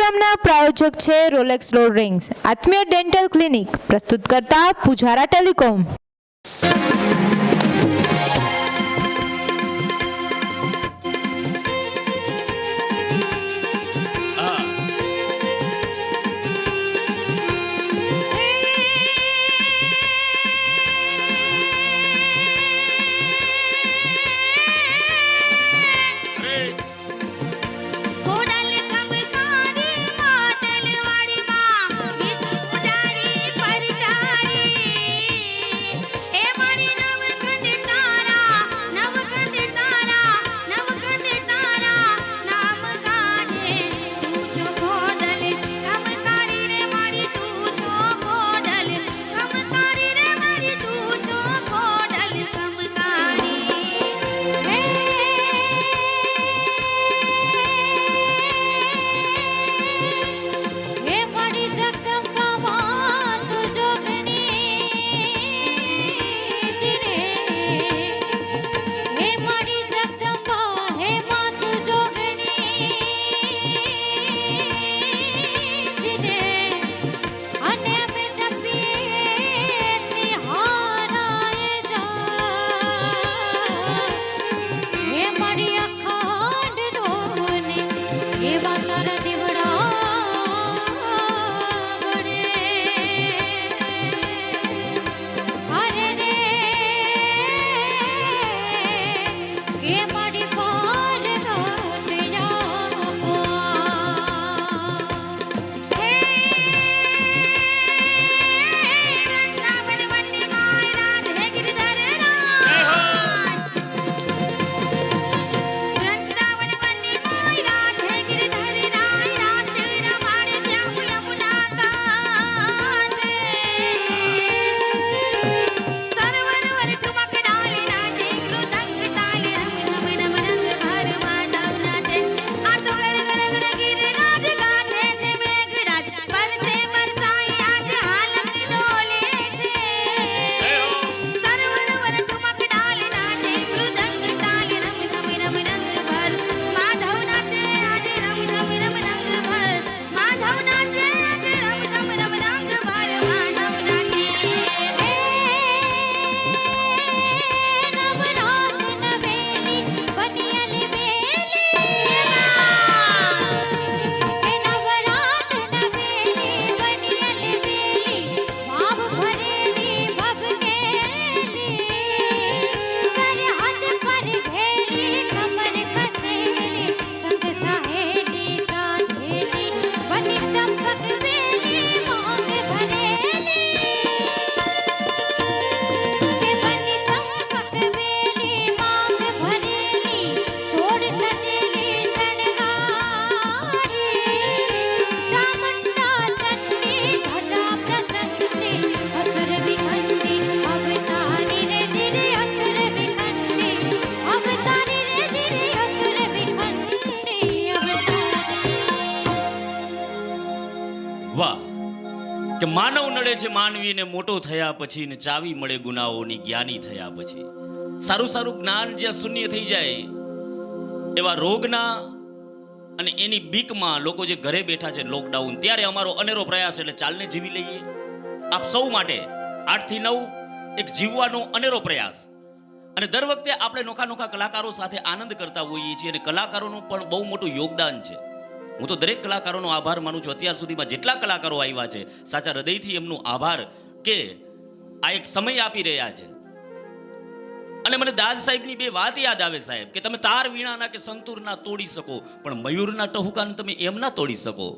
કાર્યક્રમના પ્રાયોજક છે Rolex road rings આત્મીય dental clinic, પ્રસ્તુત કરતા પુજારા ટેલિકોમ. વાહ, કે માનવ નડે છે માનવીને મોટો થયા પછી ને ચાવી મળે ગુનાઓની જ્ઞાની થયા પછી. સારું સારું જ્ઞાન જ્યાં શૂન્ય થઈ જાય એવા રોગના અને એની બીકમાં લોકો જે ઘરે બેઠા છે લોકડાઉન, ત્યારે અમારો અનેરો પ્રયાસ એટલે ચાલને જીવી લઈએ. આપ સૌ માટે 8 થી 9 એક જીવવાનો અનેરો પ્રયાસ. અને દર વખતે આપણે નોખા નોખા કલાકારો સાથે આનંદ કરતા હોઈએ છીએ અને કલાકારોનું પણ બહુ મોટું યોગદાન છે. હું તો દરેક કલાકારોનો આભાર માનું છું. અત્યાર સુધીમાં જેટલા કલાકારો આવ્યા છે, સાચા હૃદયથી એમનો આભાર કે આ એક સમય આપી રહ્યા છે. અને મને દાદ સાહેબની બે વાત યાદ આવે સાહેબ, કે તમે તાર વીણાના કે સંતૂરના તોડી શકો, પણ મયુરના ટહુકાને તમે એમ ના તોડી શકો.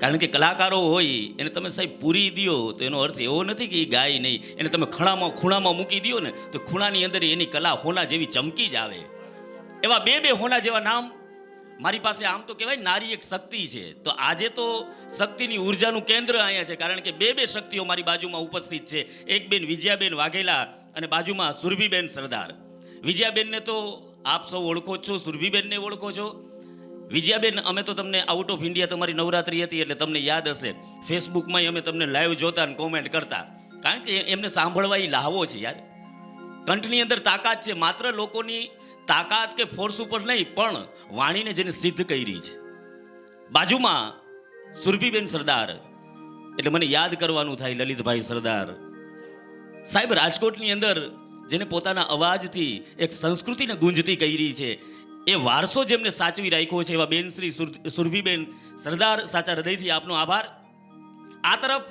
કારણ કે કલાકારો હોય એને તમે સાહેબ પૂરી દો તો એનો અર્થ એવો નથી કે એ ગાય નહીં. એને તમે ખૂણામાં મૂકી દો ને તો ખૂણાની અંદર એની કલા હોના જેવી ચમકી જ આવે. એવા બે હોના જેવા નામ મારી પાસે. આમ તો કહેવાય નારી એક શક્તિ છે, તો આજે તો શક્તિની ઉર્જાનું કેન્દ્ર અહીંયા છે. કારણ કે બે શક્તિઓ મારી બાજુમાં ઉપસ્થિત છે. એક બેન વિજયાબેન વાઘેલા અને બાજુમાં સુરભીબેન સરદાર. વિજયાબેનને તો આપ સૌ ઓળખો છો, સુરભીબેનને ઓળખો છો. વિજયાબેન, અમે તો તમને આઉટ ઓફ ઇન્ડિયા, તમારી નવરાત્રી હતી એટલે તમને યાદ હશે, ફેસબુકમાં અમે તમને લાઈવ જોતા અને કોમેન્ટ કરતા. કારણ કે એમને સાંભળવા એ લાહવો છે યાર. કંઠની અંદર તાકાત છે, માત્ર લોકોની તાકાત કે ફોર્સ ઉપર નહીં, પણ વાણીને જેને સિદ્ધ કરી છે. બાજુમાં સુરભીબેન સરદાર એટલે મને યાદ કરવાનું થાય લલિતભાઈ સરદાર સાહેબ. રાજકોટની અંદર જેને પોતાના અવાજથી એક સંસ્કૃતિને ગુંજતી કરી છે, એ વારસો જેમને સાચવી રાખ્યો છે, એવા બેન શ્રી સુરભીબેન સરદાર, સાચા હૃદયથી આપનો આભાર. આ તરફ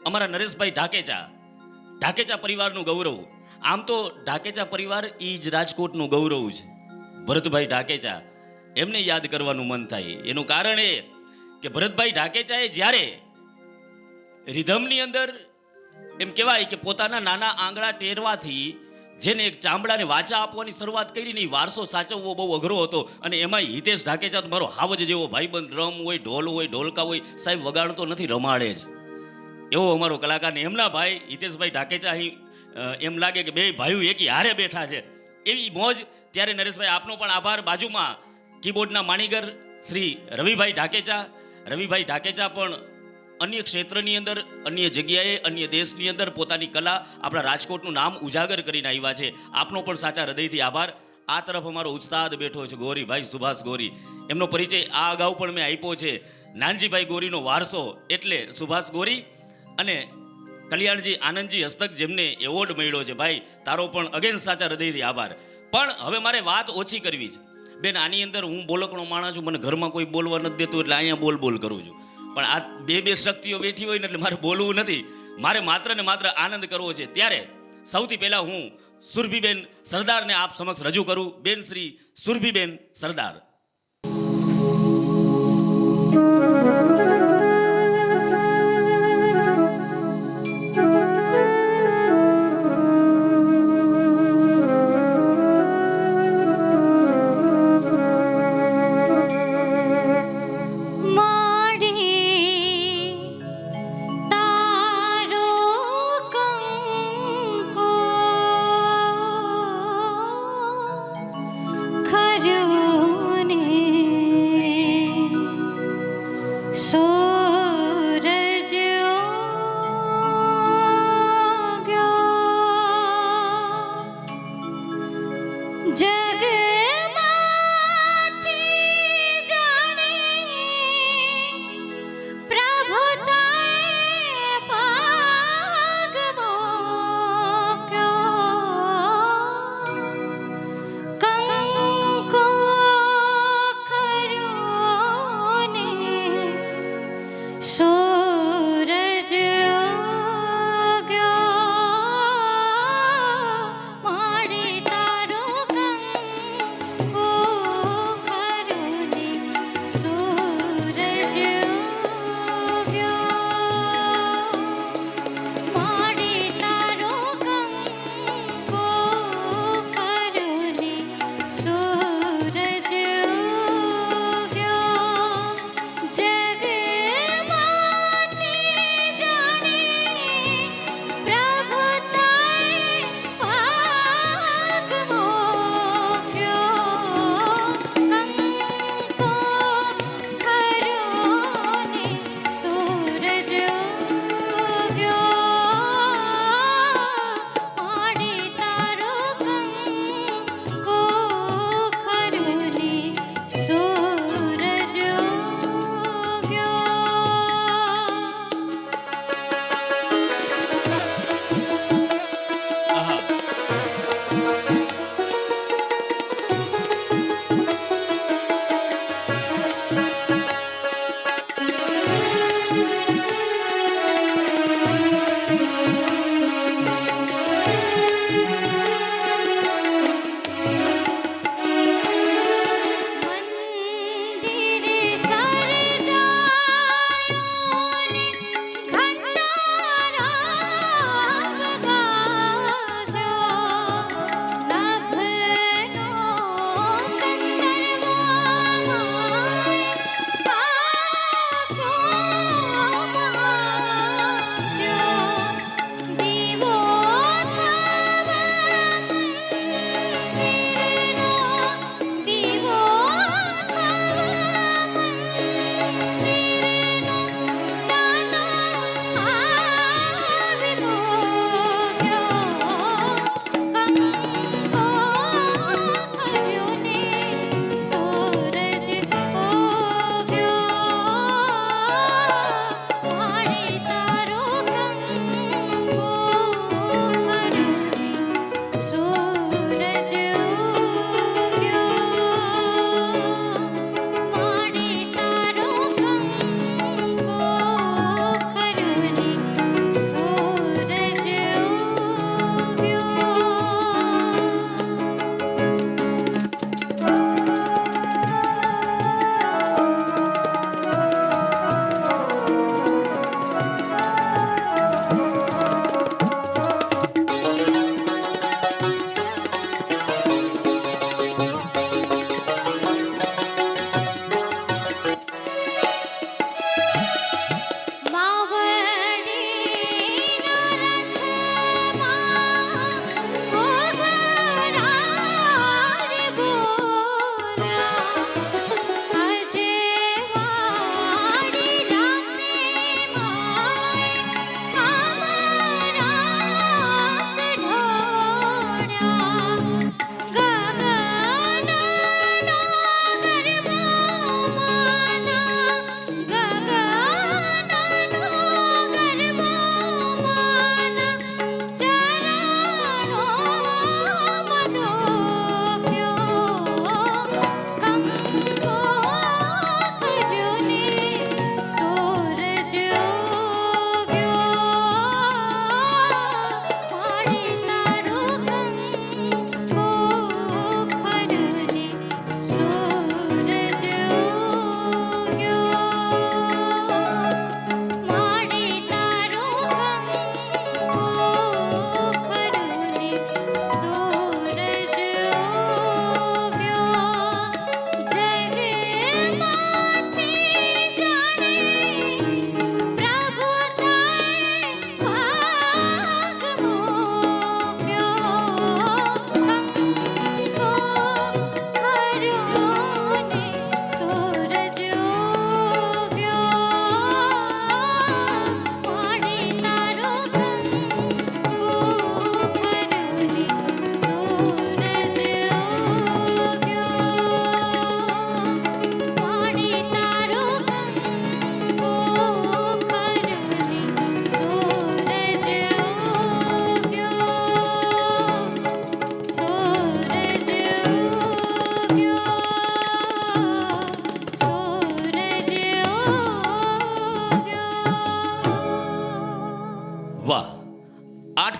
અમારા નરેશભાઈ ઢાકેચા પરિવારનું ગૌરવ. આમ તો ઢાકેચા પરિવાર એ જ રાજકોટનું ગૌરવ છે. ભરતભાઈ ઢાકેચા, એમને યાદ કરવાનું મન થાય. એનું કારણ એ કે ભરતભાઈ ઢાકેચાએ જ્યારે રિધમની અંદર એમ કહેવાય કે પોતાના નાના આંગળા ટેરવાથી જેને એક ચામડાને વાચા આપવાની શરૂઆત કરી ને, એ વારસો સાચવવો બહુ અઘરો હતો. અને એમાંય હિતેશ ઢાકેચા તો મારો હાવજ જેવો ભાઈબંધ, ડ્રમ હોય, ઢોલ હોય, ઢોલકા હોય, સાહેબ વગાડતો નથી, રમાડે જ. એવો અમારો કલાકાર. ને એમના ભાઈ હિતેશભાઈ ઢાકેચા અહીં એમ લાગે કે બે ભાઈઓ એકી હારે બેઠા છે, એવી મોજ. ત્યારે નરેશભાઈ આપનો પણ આભાર. બાજુમાં કીબોર્ડના માણીગર શ્રી રવિભાઈ ઢાકેચા પણ અન્ય ક્ષેત્રની અંદર, અન્ય જગ્યાએ, અન્ય દેશની અંદર પોતાની કલા, આપણા રાજકોટનું નામ ઉજાગર કરીને આવ્યા છે. આપનો પણ સાચા હૃદયથી આભાર. આ તરફ અમારો ઉસ્તાદ બેઠો છે, ગોરીભાઈ સુભાષ ગોરી. એમનો પરિચય આ અગાઉ પણ મેં આપ્યો છે. નાનજીભાઈ ગોરીનો વારસો એટલે સુભાષ ગોરી અને કલ્યાણજી આનંદજી હસ્તક, જેમને એવોર્ડ મળ્યો છે. ભાઈ તારો પણ અગેન સાચા હૃદયથી આભાર. પણ હવે મારે વાત ઓછી કરવી છે બેન. આની અંદર હું બોલકણો માણસ છું, મને ઘરમાં કોઈ બોલવા નથી દેતું, એટલે અહીંયા બોલ કરું છું. પણ આ બે શક્તિઓ બેઠી હોય ને, એટલે મારે બોલવું નથી, મારે માત્ર ને માત્ર આનંદ કરવો છે. ત્યારે સૌથી પહેલા હું સુરભીબેન સરદારને આપ સમક્ષ રજૂ કરું. બેન શ્રી સુરભીબેન સરદાર.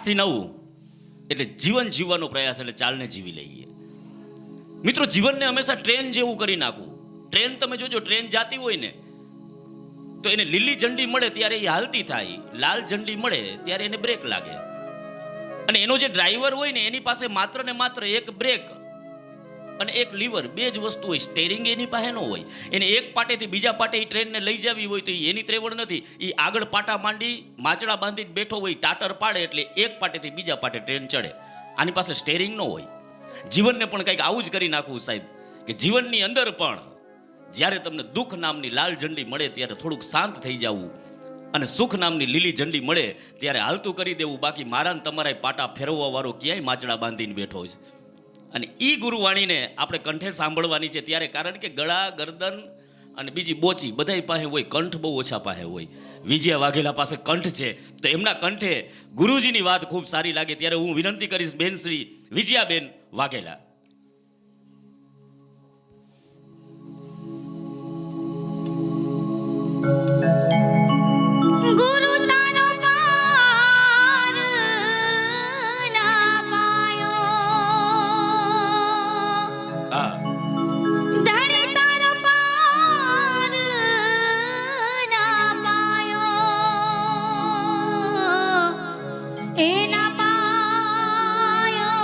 8 થી 9 એટલે જીવન જીવવાનો પ્રયાસ, એટલે ચાલને જીવી લઈએ. મિત્રો, જીવનને હંમેશા ટ્રેન જેવું કરી નાખવું. ટ્રેન તમે જોજો, ટ્રેન જાતી હોય ને તો એને લીલી ઝંડી મળે ત્યારે એ હાલતી થાય, લાલ ઝંડી મળે ત્યારે એને બ્રેક લાગે. અને એનો જે ડ્રાઈવર હોય ને એની પાસે માત્ર ને માત્ર એક બ્રેક અને એક લીવર, બે જ વસ્તુ હોય. સ્ટેરિંગ એની પાસે ન હોય. એને એક પાટેથી બીજા પાટે એ ટ્રેનને લઈ જવી હોય તો એની ત્રેવડ નથી. એ આગળ પાટા માંડી માચડા બાંધીને બેઠો હોય, ટાટર પાડે એટલે એક પાટેથી બીજા પાટે ટ્રેન ચડે. આની પાસે સ્ટેરિંગ ન હોય. જીવનને પણ કંઈક આવું જ કરી નાખવું સાહેબ, કે જીવનની અંદર પણ જ્યારે તમને દુઃખ નામની લાલ ઝંડી મળે ત્યારે થોડુંક શાંત થઈ જવું, અને સુખ નામની લીલી ઝંડી મળે ત્યારે હાલતું કરી દેવું. બાકી મારા ને તમારા પાટા ફેરવવા વાળો ક્યાંય માચડા બાંધીને બેઠો છે. અને ઈ ગુરુવાણીને આપણે કંઠે સાંભળવાની છે ત્યારે, કારણ કે ગળા, ગરદન અને બીજી બોચી બધાય પાસે હોય, કંઠ બહુ ઓછા પાસે હોય. વિજયા વાઘેલા પાસે કંઠ છે, તો એમના કંઠે ગુરુજીની વાત ખૂબ સારી લાગે ત્યારે હું વિનંતી કરીશ બેન શ્રી વિજયાબેન વાઘેલા. ગુરુ તારો પાર ના પાયો, હા, ધણી તારો પાર ના પાયો, એના પાયો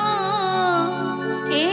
એ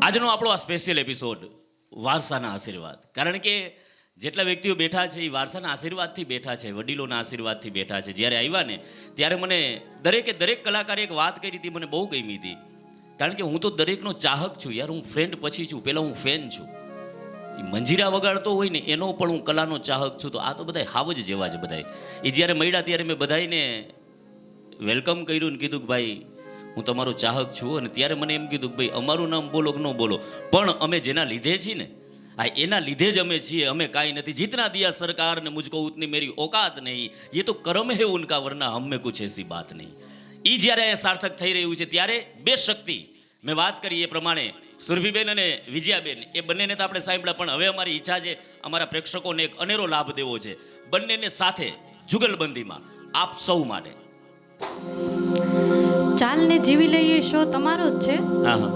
આજનો આપણો આ સ્પેશિયલ એપિસોડ વારસાના આશીર્વાદ. કારણ કે જેટલા વ્યક્તિઓ બેઠા છે એ વારસાના આશીર્વાદથી બેઠા છે, વડીલોના આશીર્વાદથી બેઠા છે. જ્યારે આવ્યા ને ત્યારે મને દરેક કલાકારે એક વાત કરી હતી, મને બહુ ગમી હતી. કારણ કે હું તો દરેકનો ચાહક છું યાર, હું ફ્રેન્ડ પછી છું, પહેલાં હું ફેન છું. એ મંજીરા વગાડતો હોય ને એનો પણ હું કલાનો ચાહક છું. તો આ તો બધા હાવ જ જેવા છે બધા. એ જ્યારે મળ્યા ત્યારે મેં બધાને વેલકમ કર્યું ને કીધું કે ભાઈ હું તમારો ચાહક છું. અને ત્યારે મને એમ કીધું કે ભાઈ અમારું નામ બોલો કે ન બોલો, પણ અમે જેના લીધે છીએ ને આ એના લીધે જ અમે છીએ, અમે કાંઈ નથી. જીતના દિયા સરકાર ને મુझको ઉતની મેરી औकात નહીં, ये तो कर्म है उनका वरना हम में कुछ ऐसी बात नहीं. એ જ્યારે સાર્થક થઈ રહ્યું છે ત્યારે બે શક્તિ મેં વાત કરી એ પ્રમાણે સુરભીબેન અને વિજયાબેન એ બંનેને તો આપણે સાંભળ્યા, પણ હવે અમારી ઈચ્છા છે અમારા પ્રેક્ષકોને એક અનેરો લાભ દેવો છે. બંનેને સાથે જુગલબંધીમાં આપ સૌ માટે. ચાલને જીવી લઈએ શો તમારો જ છે. હા હા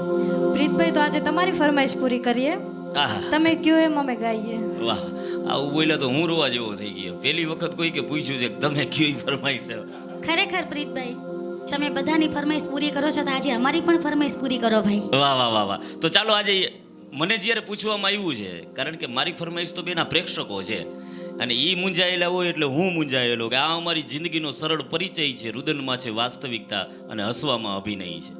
પ્રીતભાઈ, તો આજે તમારી ફરમાઈશ પૂરી કરીએ. હા તમે કયો એમ અમે ગાઈએ. વાહ, આવું બોલ્યા તો હું રોવા જેવો થઈ ગયો. પહેલી વખત કોઈ કે પૂછ્યું છે કે તમે કયો ફરમાઈશ છે. ખરેખર પ્રીતભાઈ, તમે બધાની ફરમાઈશ પૂરી કરો છો તો આજે અમારી પણ ફરમાઈશ પૂરી કરો ભાઈ. વાહ વાહ વાહ વાહ. તો ચાલો આજે મને જ્યારે પૂછવામાં આવ્યું છે, કારણ કે મારી ફરમાઈશ તો બેના પ્રેક્ષકો છે અને એ મૂંઝાયેલા હોય એટલે હું મૂંઝાયેલો કે આ અમારી જિંદગીનો સરળ પરિચય છે. રુદનમાં છે વાસ્તવિકતા અને હસવામાં અભિનય છે.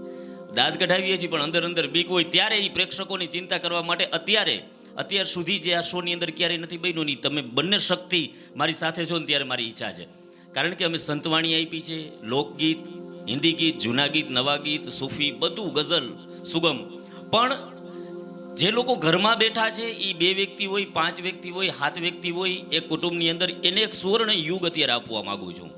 દાંત કઢાવીએ છીએ પણ અંદર અંદર બીક હોય. ત્યારે એ પ્રેક્ષકોની ચિંતા કરવા માટે અત્યાર સુધી જે આ શોની અંદર ક્યારેય નથી બન્યું નહીં. તમે બંને શક્તિ મારી સાથે છો ને ત્યારે મારી ઈચ્છા છે. કારણ કે અમે સંતવાણી આપી છે, લોકગીત, હિન્દી ગીત, જૂના ગીત, નવા ગીત, સૂફી, બધું, ગઝલ, સુગમ. પણ જે લોકો ઘરમાં બેઠા છે એ 2 વ્યક્તિ હોય, 5 વ્યક્તિ હોય, 7 વ્યક્તિ હોય એક કુટુંબની અંદર, એને એક સુવર્ણ યુગ અત્યારે આપવા માગું છું.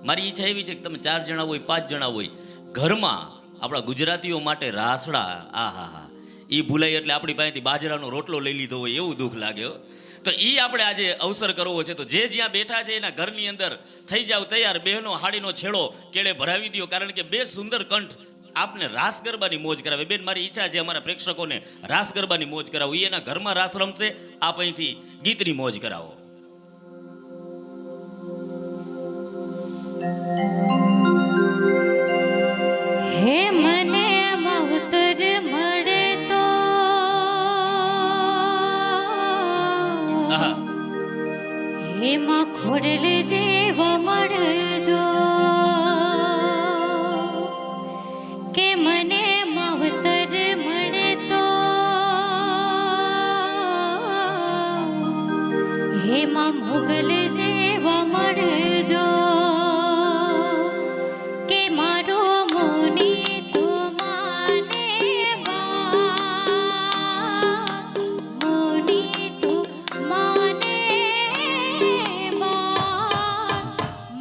મારી ઈચ્છા એવી છે કે તમે 4 જણા હોય, 5 જણા હોય, ઘરમાં આપણા ગુજરાતીઓ માટે રાસડા, આ હા હા, એ ભૂલાય એટલે આપણી પાસેથી બાજરાનો રોટલો લઈ લીધો હોય એવું દુઃખ લાગે. તો એ આપણે આજે અવસર કરવો છે. તો જે જ્યાં બેઠા છે એના ઘરની અંદર થઈ જાવ તૈયાર. બહેનો હાડીનો છેડો કેળે ભરાવી દો, કારણ કે 2 સુંદર કંઠ આપને રાસ ગરબાની મોજ કરાવે. બેન, મારી ઈચ્છા છે અમારા પ્રેક્ષકોને રાસ ગરબાની મોજ કરાવો. એના ઘરમાં રાસ રમશે, આપ અહીંથી ગીતની મોજ કરાવો. હે મને માવતર મળે તો આહા. હે માં ખોડલ જેવા મળજો, કે મને માવતર મળે તો હે માં મોગલ જેવા મળજો, કે મારો મોની તો માને બા, મોની તો માને બા,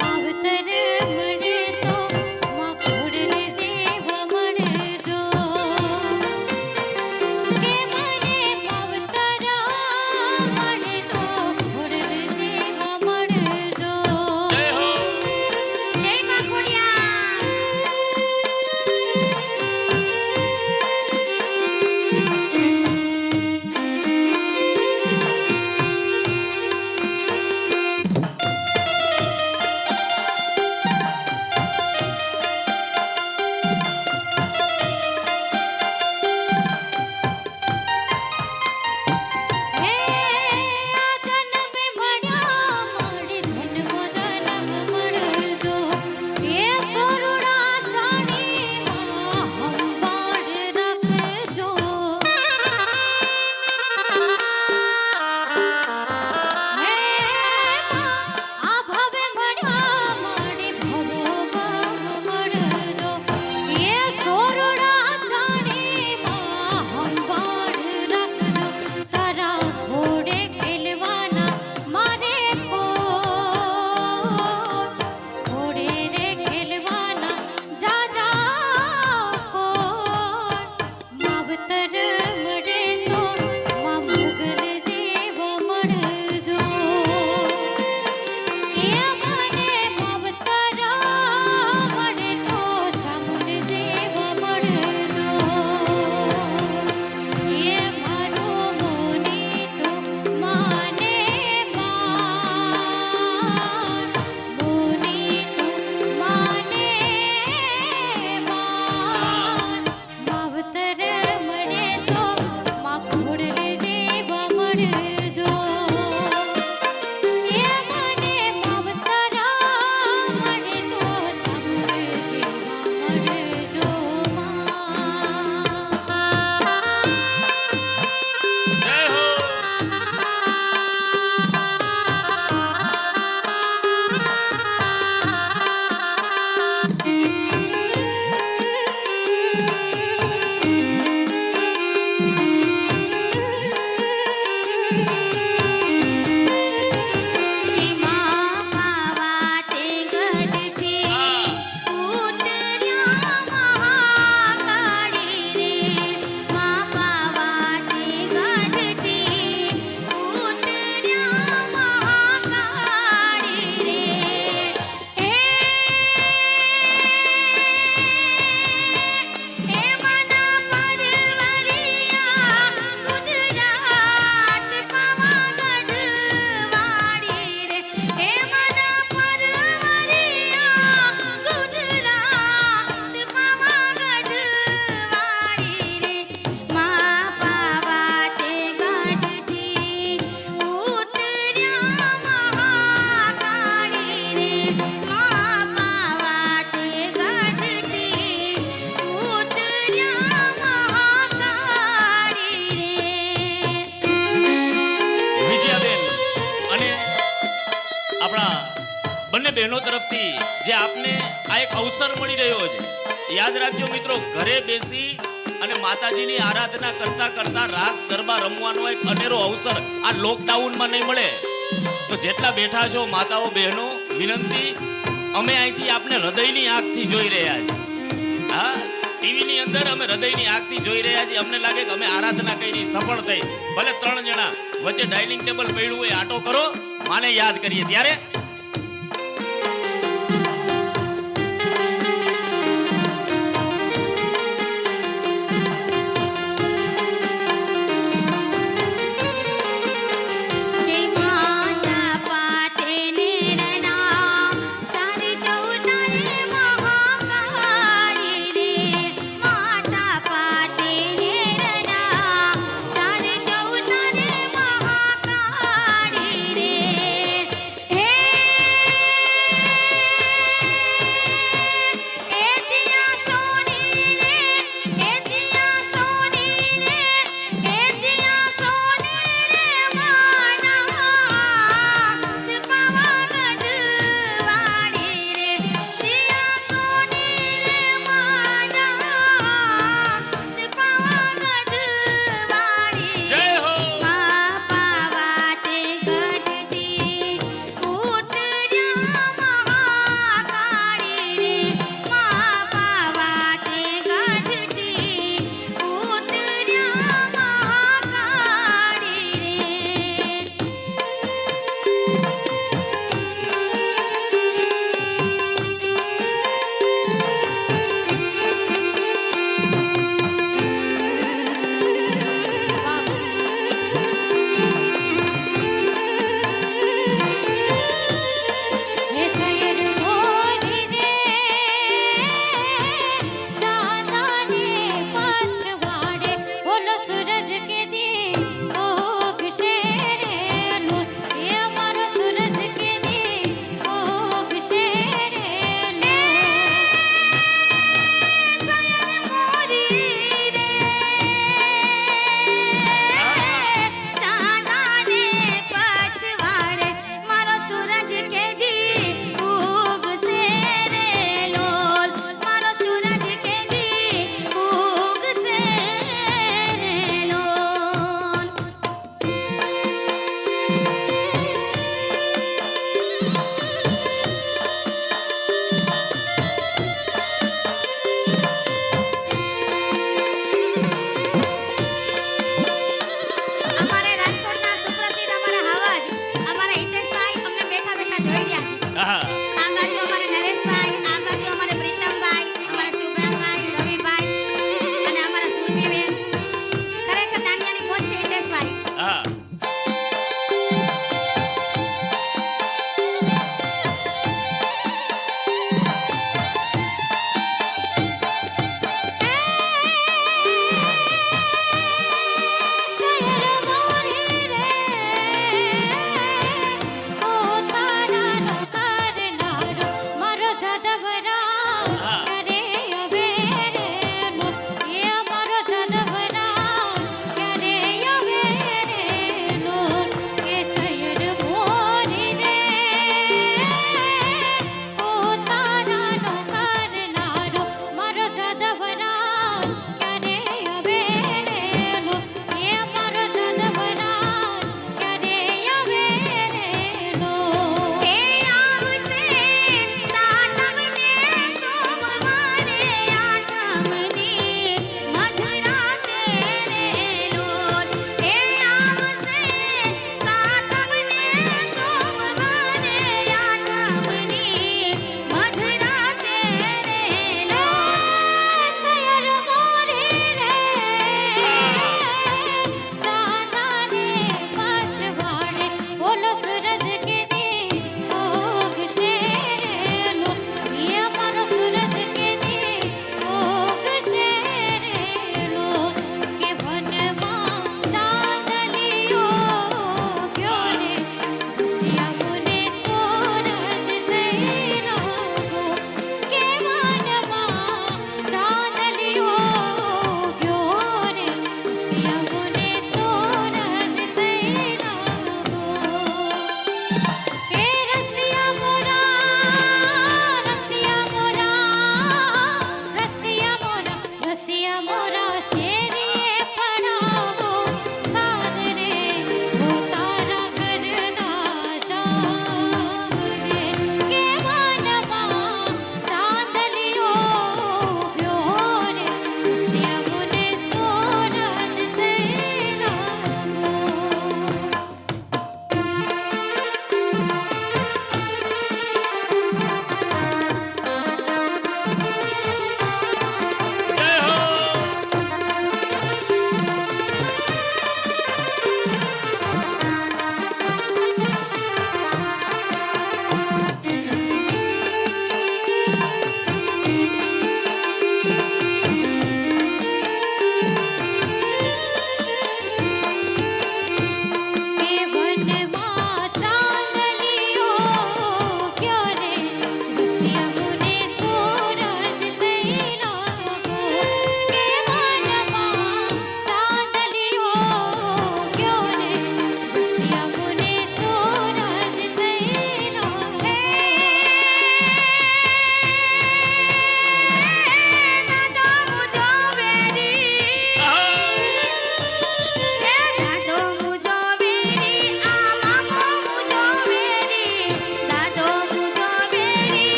માવતર મળે તો માં ખોડલ જેવા મળજો, કે મને માવતર મળે તો ખોડલ જેવા મળજો. મળજો એ મને માવતરા મળે તો ચામડ જેવા મળજો જય હો કે માં પાવા તે ગઢથી હા. ઉતર્યા મહાકાળી રે માં પાવા તે ગઢથી ઉતર્યા મહાકાળી રે હે મના પરવરિયા ગુજરાત પાવાગઢ વાળી રે હે મના પરવરિયા ગુજરાત પાવાગઢ વાળી રે માં પાવા તે ગઢથી ઉતર્યા મહાકાળી રે માં પાવા તે ગઢથી ઉતર્યા મહાકાળી રે વિજયાબેન અને આપણા બંને બહેનો તરફથી જે આપને આ એક અવસર મળી રહ્યો છે યાદ રાખજો મિત્રો ઘરે બેસી અને માતાજીની આરાધના કરતા કરતા રાસ ગરબા રમવાનો એક અનેરો અવસર આ લોકડાઉનમાં નહીં મળે તો જેટલા બેઠા છો માતાઓ બહેનો વિનંતી અમે અહીંથી આપને હૃદયની આંખથી જોઈ રહ્યા છીએ હા ટીવીની અંદર અમે હૃદયની આંખથી જોઈ રહ્યા છીએ અમને લાગે કે અમે આરાધના કરી સફળ થઈ ભલે 3 જણા વચ્ચે ડાઇનિંગ ટેબલ પડ્યું હોય આટો કરો માને યાદ કરીએ ત્યારે કે માં ચાપા તે નેરના ચારે ચૌટરે મહાકાળી રે માં ચાપા તે નેરના ચારે ચૌટરે મહાકાળી રે હે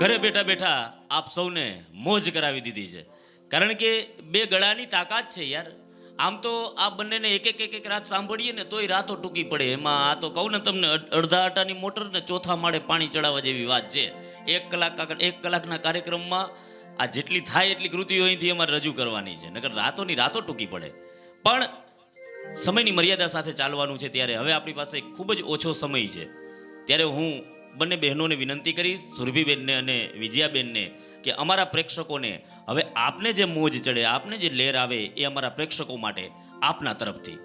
ઘરે બેઠા બેઠા આપ સૌને મોજ કરાવી દીધી છે. કારણ કે બે ગળાની તાકાત છે યાર. આમ તો આ બંનેને એક રાત સાંભળીએ ને તોય રાતો ટૂંકી પડે. એમાં આ તો કહું ને તમને, અડધા આટાની મોટર ને ચોથા માળે પાણી ચડાવવા જેવી વાત છે. 1 કલાકના કાર્યક્રમમાં આ જેટલી થાય એટલી કૃતિઓ અહીંથી અમારે રજૂ કરવાની છે, નકર રાતોની રાતો ટૂંકી પડે. પણ સમયની મર્યાદા સાથે ચાલવાનું છે, ત્યારે હવે આપણી પાસે ખૂબ જ ઓછો સમય છે. ત્યારે હું બંને બહેનોને વિનંતી કરીશ, સુરભીબેનને અને વિજયાબેનને, કે અમારા પ્રેક્ષકોને હવે આપને જે મોજ ચડે, આપને જે લહેર આવે, એ અમારા પ્રેક્ષકો માટે આપના તરફથી.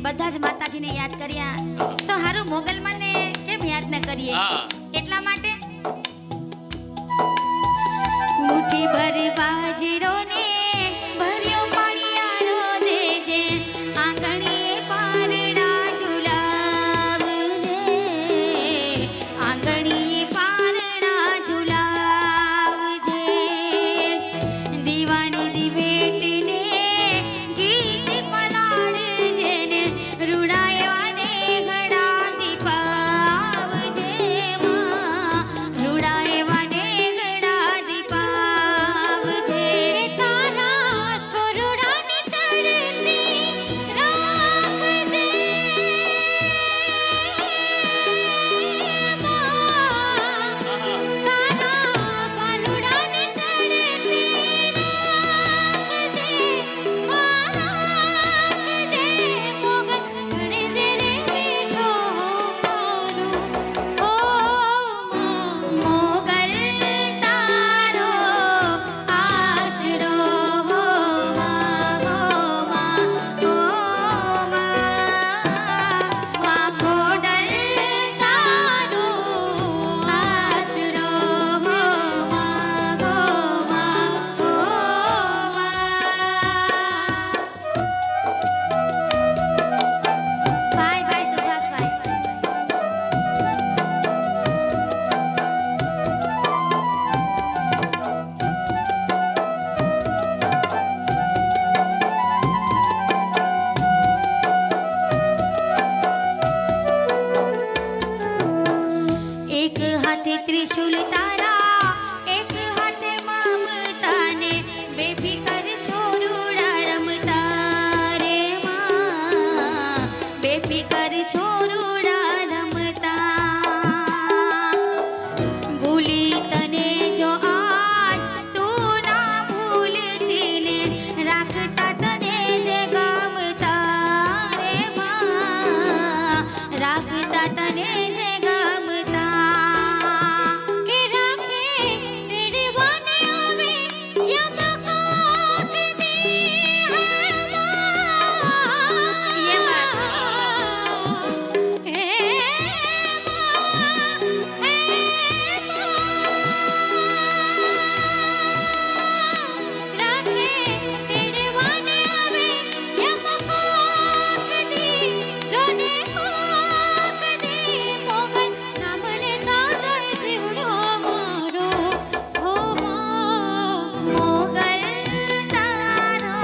બધા જ માતાજીને યાદ કર્યા તો હારું મોગલમાને કેમ યાદ ન કરીએ? એટલા માટે મુઠ્ઠી ભર બાજરો ને ભર્યો પાણીયારો દેજે, આંગણીએ પારણા ઝુલાવજે, આંગણીએ પારણા ઝુલાવજે. હાથે ત્રિશુલ તારા, એક હાથે મમતા ને બેફિકર છોરુડા રમતા રે માં, બેફિકર છોરુડા રમતા. ભૂલી તને જો આજ તું ના ભૂલતી ને રાખતા તને જે ગમતા રે માં, રાખતા તને જે ગમતા. કે રાખે તેડવાને આવે યમકોક દી હે માં, હે રાખે તેડવાને આવે યમકોક દી, જોને કોક દી મોગલ નામ લેતા જાય જીવડો મારો હો માં. મોગલ તારો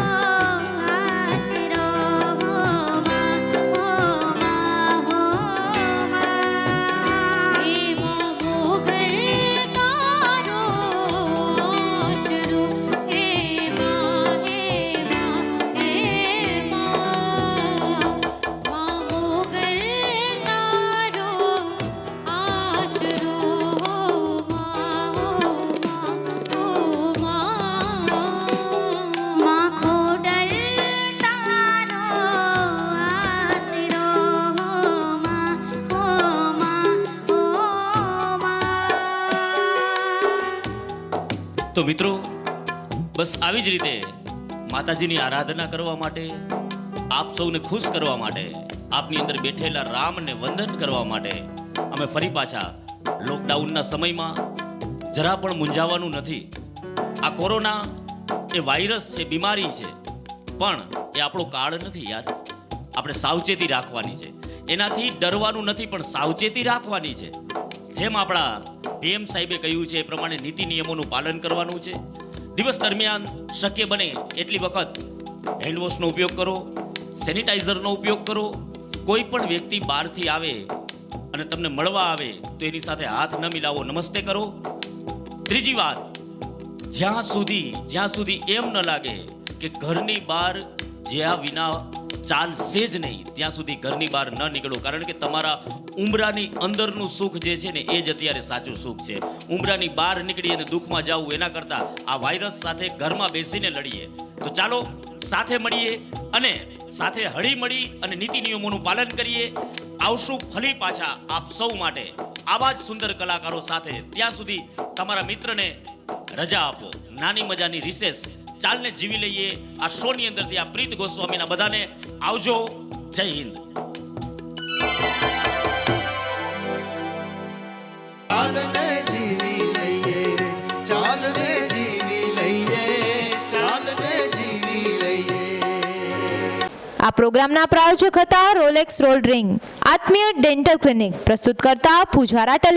આશરો હો માં, હો માં, હો માં. એમાં મોગલ તારો આશરો, એમાં માં મોગલ તારો આશરો, માં ખોડલ તારો આશરો હો માં, હો માં, હો માં. તો મિત્રો, બસ આવી જ રીતે માતાજીની આરાધના કરવા માટે, આપ સૌને ખુશ કરવા માટે, આપની અંદર બેઠેલા રામને વંદન કરવા માટે અમે ફરી પાછા લોકડાઉનના સમયમાં જરા પણ મૂંઝાવાનું નથી. આ કોરોના એ વાયરસ છે, બીમારી છે, પણ એ આપણો કાળ નથી યાર. આપણે સાવચેતી રાખવાની છે, એનાથી ડરવાનું નથી, પણ સાવચેતી રાખવાની છે. જેમ આપણા પીએમ સાહેબે કહ્યું છે એ પ્રમાણે નીતિ નિયમોનું પાલન કરવાનું છે. દિવસ દરમિયાન શક્ય બને એટલી વખત હેન્ડવોશનો ઉપયોગ કરો, સેનિટાઈઝરનો ઉપયોગ કરો. કોઈ પણ વ્યક્તિ બહારથી આવે અને તમને મળવા આવે તો એની સાથે હાથ ન મિલાવો, નમસ્તે કરો. ત્રીજી વાત, જ્યાં સુધી એમ ન લાગે કે ઘરની બહાર જ્યાં વિના ચાલશે જ નહીં ત્યાં સુધી ઘરની બહાર ન નીકળો. કારણ કે તમારા ઉંબરાની અંદરનું સુખ જે છે ને એ જ અત્યારે સાચું સુખ છે. ઉંબરાની બહાર નીકળી અને દુઃખમાં જવું એના કરતાં આ વાયરસ સાથે ઘરમાં બેસીને લડીએ. તો ચાલો સાથે મળીએ અને સાથે હળી મળી અને નીતિ નિયમોનું પાલન કરીએ. આવશું ફરી પાછા આપ સૌ માટે આવા જ સુંદર કલાકારો સાથે. ત્યાં સુધી તમારા મિત્રને રજા આપો, નાની મજાની રિસેસ ચાલને જીવી લઈએ. આ શોની અંદરથી આ પ્રીત ગોસ્વામીના બધાને આવજો. જય હિન્દ. ચાલને જીવી લઈએ, ચાલને જીવી લઈએ, ચાલને જીવી લઈએ. આ પ્રોગ્રામના પ્રાયોજક હતા રોલેક્સ રોલ્ડ રિંગ, આત્મીય ડેન્ટલ ક્લિનિક, પ્રસ્તુત કરતા પૂજારા